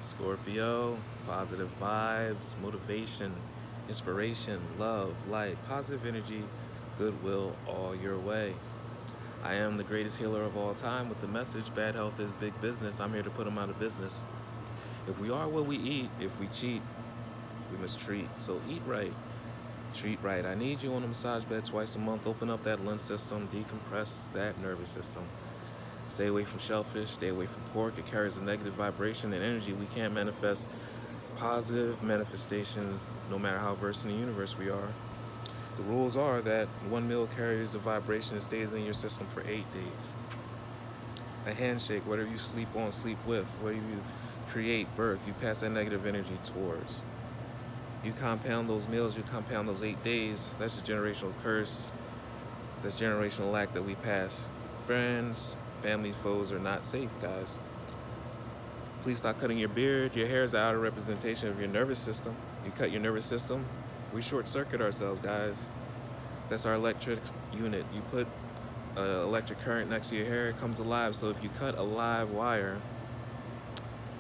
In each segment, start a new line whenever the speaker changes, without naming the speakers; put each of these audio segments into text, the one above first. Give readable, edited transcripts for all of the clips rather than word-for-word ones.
Scorpio, positive vibes, motivation, inspiration, love, light, positive energy, goodwill all your way. I am the greatest healer of all time with the message bad health is big business. I'm here to put them out of business. If we are what we eat, if we cheat, we must treat. So eat right, treat right. I need you on a massage bed twice a month. Open up that lymph system, decompress that nervous system. Stay away from shellfish, stay away from pork. It carries a negative vibration and energy. We can't manifest positive manifestations no matter how versed in the universe we are. The rules are that one meal carries a vibration that stays in your system for 8 days. A handshake, whatever you sleep on, sleep with, whatever you create, birth, you pass that negative energy towards. You compound those meals, you compound those 8 days. That's a generational curse. That's generational lack that we pass. Friends, family, foes are not safe, guys. Please stop cutting your beard. Your hair is the outer representation of your nervous system. You cut your nervous system, we short circuit ourselves, guys. That's our electric unit. You put electric current next to your hair, it comes alive. So if you cut a live wire,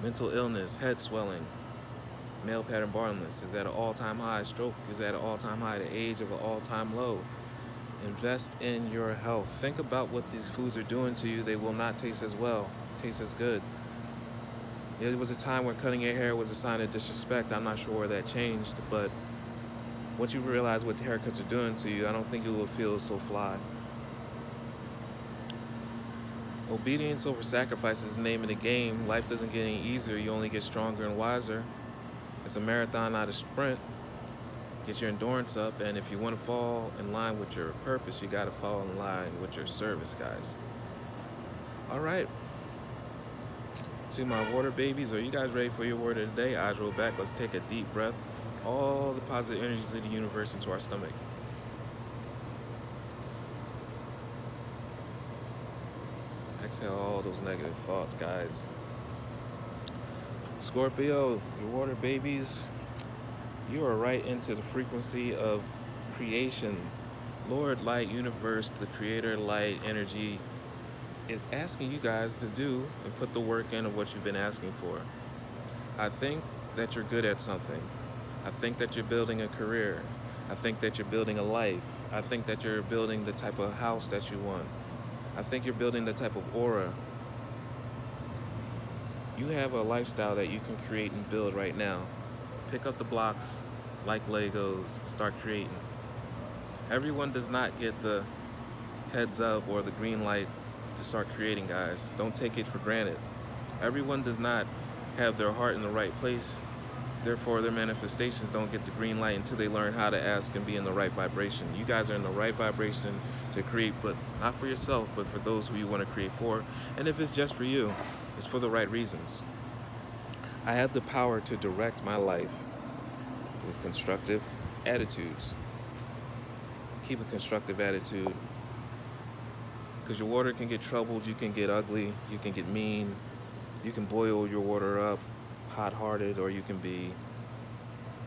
mental illness, head swelling, male pattern baldness is at an all-time high. Stroke is at an all-time high. The age of an all-time low. Invest in your health. Think about what these foods are doing to you. They will not taste as well, taste as good. There was a time where cutting your hair was a sign of disrespect. I'm not sure where that changed, but once you realize what the haircuts are doing to you, I don't think you will feel so fly. Obedience over sacrifice is the name of the game. Life doesn't get any easier. You only get stronger and wiser. It's a marathon, not a sprint. Get your endurance up, and if you want to fall in line with your purpose, you got to fall in line with your service, guys. All right. To my water babies, are you guys ready for your word of the day? Eyes roll back. Let's take a deep breath. All the positive energies of the universe into our stomach. Exhale all those negative thoughts, guys. Scorpio, your water babies, you are right into the frequency of creation. Lord, light, universe, the creator, light, energy, is asking you guys to do and put the work in of what you've been asking for. I think that you're good at something. I think that you're building a career. I think that you're building a life. I think that you're building the type of house that you want. I think you're building the type of aura. You have a lifestyle that you can create and build right now. Pick up the blocks like Legos, start creating. Everyone does not get the heads up or the green light to start creating, guys. Don't take it for granted. Everyone does not have their heart in the right place. Therefore, their manifestations don't get the green light until they learn how to ask and be in the right vibration. You guys are in the right vibration to create, but not for yourself, but for those who you want to create for. And if it's just for you, it's for the right reasons. I have the power to direct my life with constructive attitudes. Keep a constructive attitude, because your water can get troubled, you can get ugly, you can get mean, you can boil your water up hot-hearted, or you can be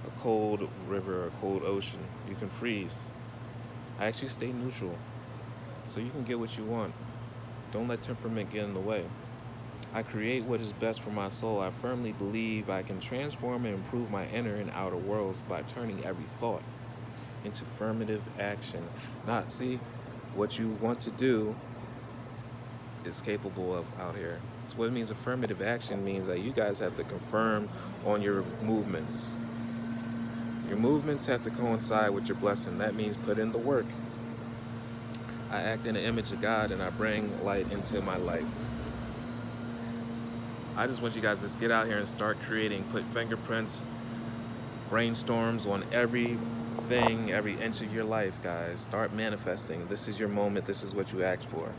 a cold river, a cold ocean. You can freeze. I actually stay neutral so you can get what you want. Don't let temperament get in the way. I create what is best for my soul. I firmly believe I can transform and improve my inner and outer worlds by turning every thought into affirmative action. Not see what you want to do is capable of out here. So what it means affirmative action means that you guys have to confirm on your movements. Your movements have to coincide with your blessing. That means put in the work. I act in the image of God and I bring light into my life. I just want you guys to get out here and start creating. Put fingerprints, brainstorms on everything, every inch of your life, guys. Start manifesting. This is your moment. This is what you asked for.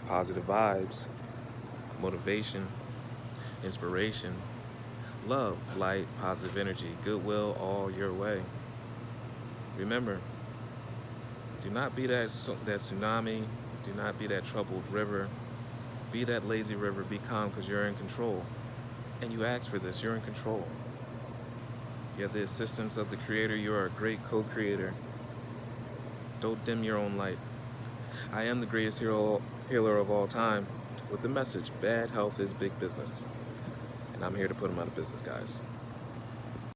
Positive vibes, motivation, inspiration, love, light, positive energy, goodwill all your way. Remember, do not be that tsunami. Do not be that troubled river. Be that lazy river. Be calm, because you're in control. And you asked for this. You're in control. You have the assistance of the Creator. You are a great co-creator. Don't dim your own light. I am the greatest healer of all time with the message, bad health is big business. and I'm here to put them out of business, guys.